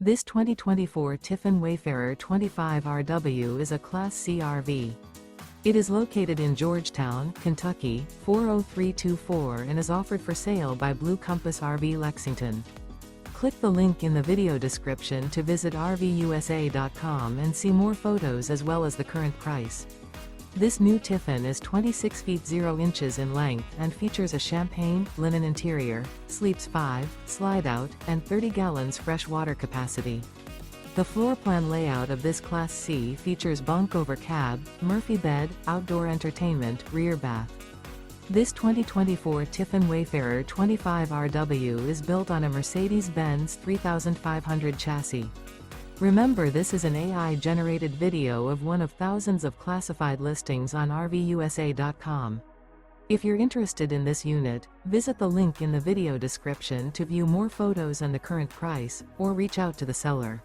This 2024 Tiffin Wayfarer 25RW is a Class C RV. It is located in Georgetown, Kentucky, 40324 and is offered for sale by Blue Compass RV Lexington. Click the link in the video description to visit RVUSA.com and see more photos as well as the current price. This new Tiffin is 26 feet 0 inches in length and features a champagne, linen interior, sleeps 5, slide-out, and 30 gallons fresh water capacity. The floor plan layout of this Class C features bunk over cab, Murphy bed, outdoor entertainment, rear bath. This 2024 Tiffin Wayfarer 25RW is built on a Mercedes-Benz 3500 chassis. Remember, this is an AI-generated video of one of thousands of classified listings on RVUSA.com. If you're interested in this unit, visit the link in the video description to view more photos and the current price, or reach out to the seller.